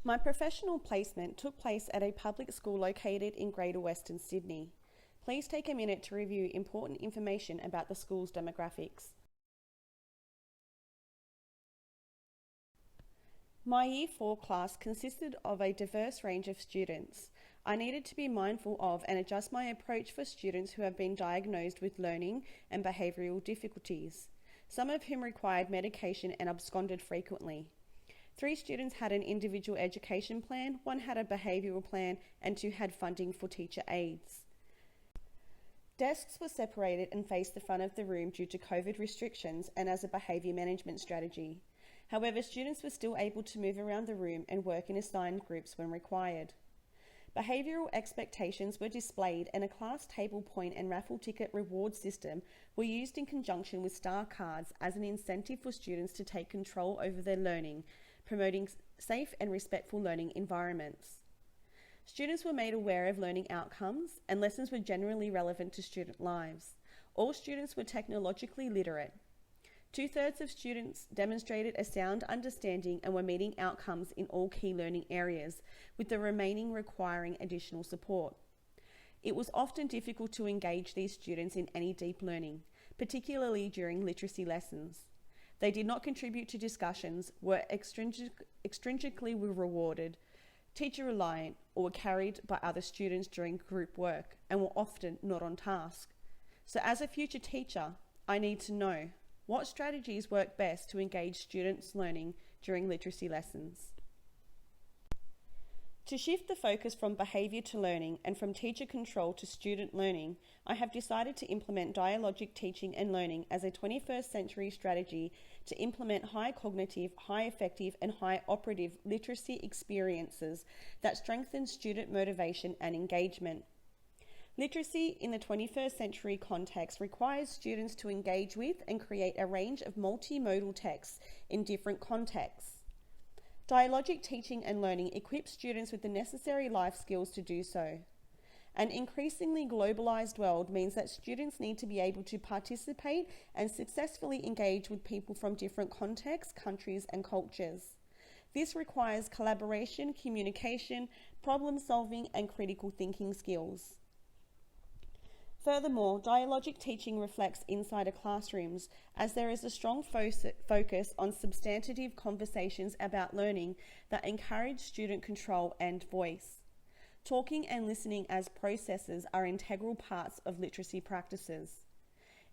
My professional placement took place at a public school located in Greater Western Sydney. Please take a minute to review important information about the school's demographics. My Year 4 class consisted of a diverse range of students. I needed to be mindful of and adjust my approach for students who have been diagnosed with learning and behavioural difficulties, some of whom required medication and absconded frequently. 3 students had an individual education plan, 1 had a behavioural plan, and 2 had funding for teacher aides. Desks were separated and faced the front of the room due to COVID restrictions and as a behaviour management strategy. However, students were still able to move around the room and work in assigned groups when required. Behavioural expectations were displayed and a class table point and raffle ticket reward system were used in conjunction with star cards as an incentive for students to take control over their learning, promoting safe and respectful learning environments. Students were made aware of learning outcomes and lessons were generally relevant to student lives. All students were technologically literate. 2/3 of students demonstrated a sound understanding and were meeting outcomes in all key learning areas, with the remaining requiring additional support. It was often difficult to engage these students in any deep learning, particularly during literacy lessons. They did not contribute to discussions, were extrinsically rewarded, teacher reliant, or were carried by other students during group work and were often not on task. So as a future teacher, I need to know what strategies work best to engage students' learning during literacy lessons. To shift the focus from behaviour to learning and from teacher control to student learning, I have decided to implement dialogic teaching and learning as a 21st century strategy to implement high cognitive, high effective and high operative literacy experiences that strengthen student motivation and engagement. Literacy in the 21st century context requires students to engage with and create a range of multimodal texts in different contexts. Dialogic teaching and learning equips students with the necessary life skills to do so. An increasingly globalised world means that students need to be able to participate and successfully engage with people from different contexts, countries and cultures. This requires collaboration, communication, problem solving and critical thinking skills. Furthermore, dialogic teaching reflects insider classrooms, as there is a strong focus on substantive conversations about learning that encourage student control and voice. Talking and listening as processes are integral parts of literacy practices.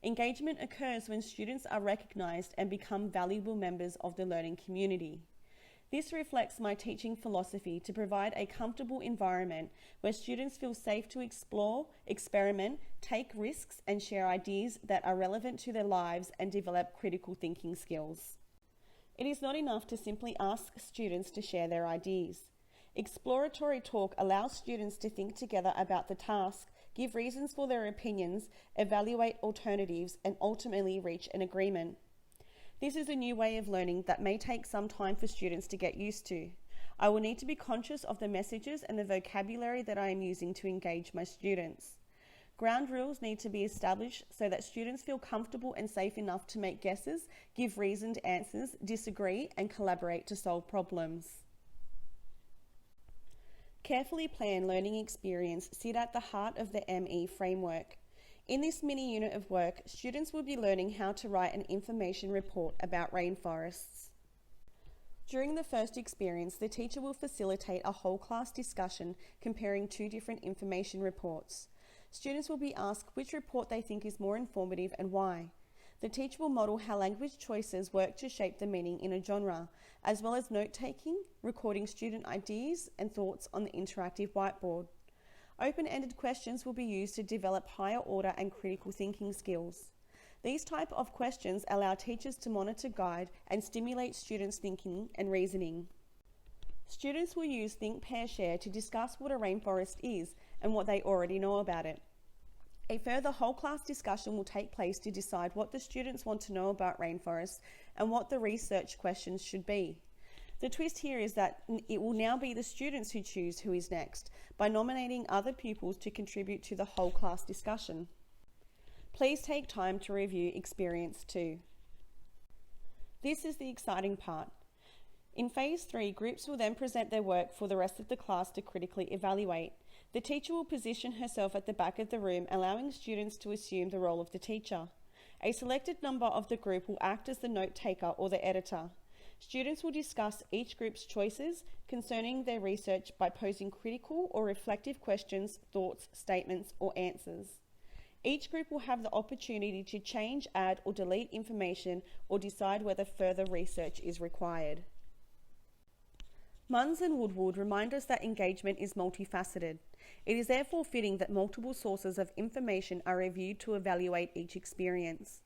Engagement occurs when students are recognised and become valuable members of the learning community. This reflects my teaching philosophy to provide a comfortable environment where students feel safe to explore, experiment, take risks and share ideas that are relevant to their lives and develop critical thinking skills. It is not enough to simply ask students to share their ideas. Exploratory talk allows students to think together about the task, give reasons for their opinions, evaluate alternatives and ultimately reach an agreement. This is a new way of learning that may take some time for students to get used to. I will need to be conscious of the messages and the vocabulary that I am using to engage my students. Ground rules need to be established so that students feel comfortable and safe enough to make guesses, give reasoned answers, disagree, and collaborate to solve problems. Carefully planned learning experience sit at the heart of the ME framework. In this mini unit of work, students will be learning how to write an information report about rainforests. During the first experience, the teacher will facilitate a whole class discussion comparing 2 different information reports. Students will be asked which report they think is more informative and why. The teacher will model how language choices work to shape the meaning in a genre, as well as note-taking, recording student ideas and thoughts on the interactive whiteboard. Open-ended questions will be used to develop higher order and critical thinking skills. These type of questions allow teachers to monitor, guide, and stimulate students' thinking and reasoning. Students will use Think, Pair, Share to discuss what a rainforest is and what they already know about it. A further whole class discussion will take place to decide what the students want to know about rainforests and what the research questions should be. The twist here is that it will now be the students who choose who is next by nominating other pupils to contribute to the whole class discussion. Please take time to review experience 2. This is the exciting part. In Phase 3, groups will then present their work for the rest of the class to critically evaluate. The teacher will position herself at the back of the room, allowing students to assume the role of the teacher. A selected number of the group will act as the note taker or the editor. Students will discuss each group's choices concerning their research by posing critical or reflective questions, thoughts, statements, or answers. Each group will have the opportunity to change, add, or delete information or decide whether further research is required. Munns and Woodward remind us that engagement is multifaceted. It is therefore fitting that multiple sources of information are reviewed to evaluate each experience.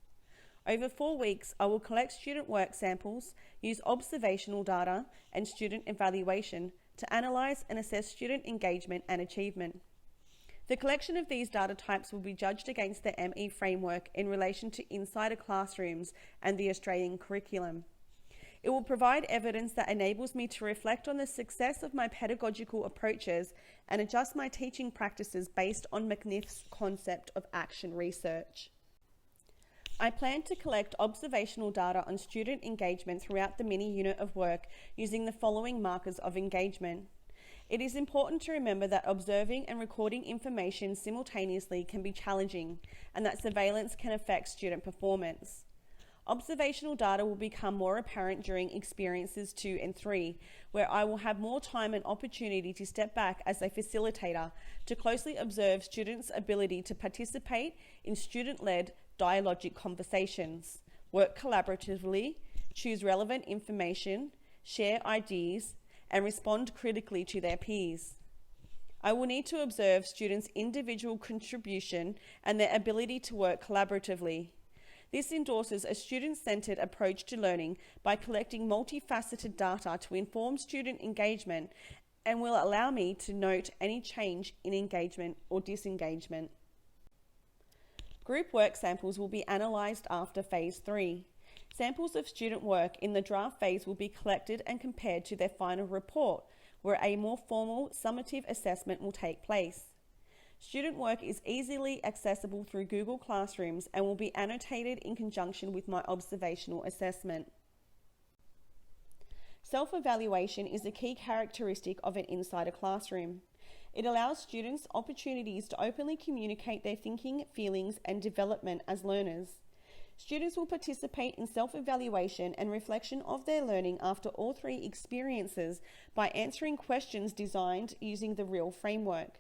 Over 4 weeks, I will collect student work samples, use observational data and student evaluation to analyse and assess student engagement and achievement. The collection of these data types will be judged against the ME framework in relation to insider classrooms and the Australian curriculum. It will provide evidence that enables me to reflect on the success of my pedagogical approaches and adjust my teaching practices based on McNiff's concept of action research. I plan to collect observational data on student engagement throughout the mini unit of work using the following markers of engagement. It is important to remember that observing and recording information simultaneously can be challenging and that surveillance can affect student performance. Observational data will become more apparent during experiences 2 and 3, where I will have more time and opportunity to step back as a facilitator to closely observe students' ability to participate in student-led dialogic conversations, work collaboratively, choose relevant information, share ideas, and respond critically to their peers. I will need to observe students' individual contribution and their ability to work collaboratively. This endorses a student-centred approach to learning by collecting multifaceted data to inform student engagement and will allow me to note any change in engagement or disengagement. Group work samples will be analysed after Phase 3. Samples of student work in the draft phase will be collected and compared to their final report, where a more formal summative assessment will take place. Student work is easily accessible through Google Classrooms and will be annotated in conjunction with my observational assessment. Self-evaluation is a key characteristic of an insider classroom. It allows students opportunities to openly communicate their thinking, feelings, and development as learners. Students will participate in self-evaluation and reflection of their learning after all 3 experiences by answering questions designed using the REAL framework.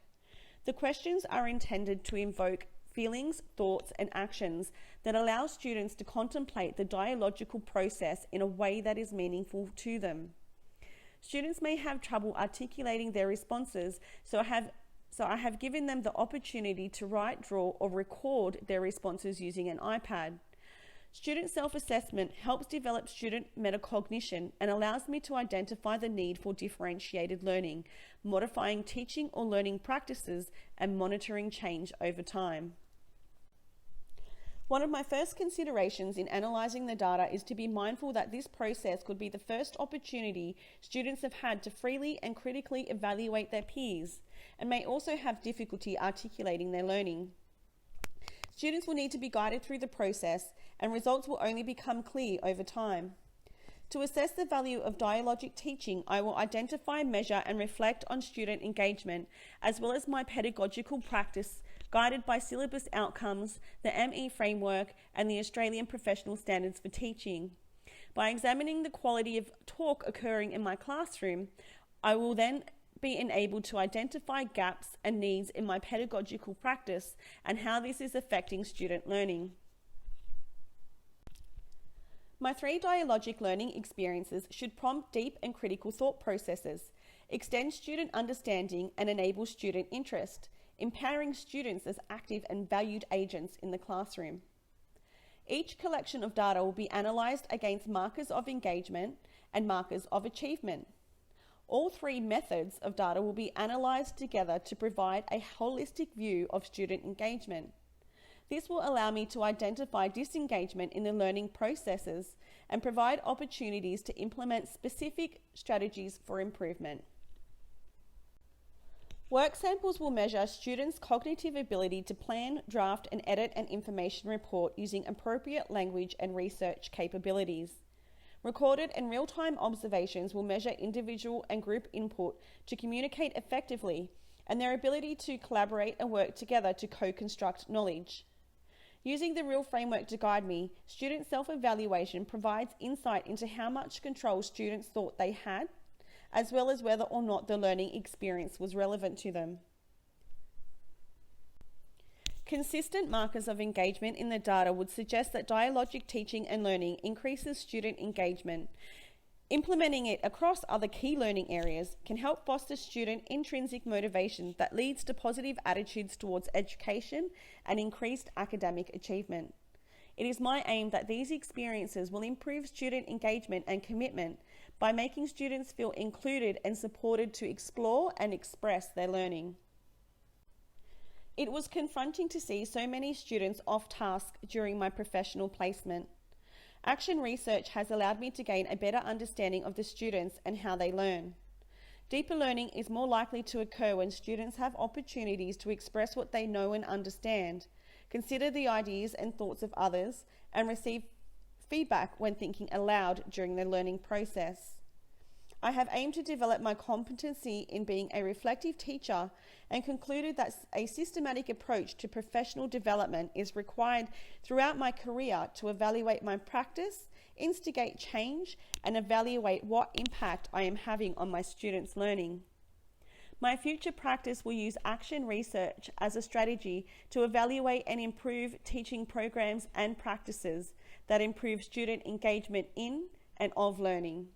The questions are intended to invoke feelings, thoughts, and actions that allow students to contemplate the dialogical process in a way that is meaningful to them. Students may have trouble articulating their responses, so I have given them the opportunity to write, draw, or record their responses using an iPad. Student self-assessment helps develop student metacognition and allows me to identify the need for differentiated learning, modifying teaching or learning practices, and monitoring change over time. One of my first considerations in analysing the data is to be mindful that this process could be the first opportunity students have had to freely and critically evaluate their peers, and may also have difficulty articulating their learning. Students will need to be guided through the process, and results will only become clear over time. To assess the value of dialogic teaching, I will identify, measure, and reflect on student engagement, as well as my pedagogical practice, guided by syllabus outcomes, the ME framework, and the Australian Professional Standards for Teaching. By examining the quality of talk occurring in my classroom, I will then be enabled to identify gaps and needs in my pedagogical practice and how this is affecting student learning. My 3 dialogic learning experiences should prompt deep and critical thought processes, extend student understanding, and enable student interest, empowering students as active and valued agents in the classroom. Each collection of data will be analysed against markers of engagement and markers of achievement. All 3 methods of data will be analysed together to provide a holistic view of student engagement. This will allow me to identify disengagement in the learning processes and provide opportunities to implement specific strategies for improvement. Work samples will measure students' cognitive ability to plan, draft, and edit an information report using appropriate language and research capabilities. Recorded and real-time observations will measure individual and group input to communicate effectively and their ability to collaborate and work together to co-construct knowledge. Using the real framework to guide me, student self-evaluation provides insight into how much control students thought they had, as well as whether or not the learning experience was relevant to them. Consistent markers of engagement in the data would suggest that dialogic teaching and learning increases student engagement. Implementing it across other key learning areas can help foster student intrinsic motivation that leads to positive attitudes towards education and increased academic achievement. It is my aim that these experiences will improve student engagement and commitment by making students feel included and supported to explore and express their learning. It was confronting to see so many students off task during my professional placement. Action research has allowed me to gain a better understanding of the students and how they learn. Deeper learning is more likely to occur when students have opportunities to express what they know and understand, consider the ideas and thoughts of others, and receive feedback when thinking aloud during the learning process. I have aimed to develop my competency in being a reflective teacher and concluded that a systematic approach to professional development is required throughout my career to evaluate my practice, instigate change, and evaluate what impact I am having on my students' learning. My future practice will use action research as a strategy to evaluate and improve teaching programs and practices that improve student engagement in and of learning.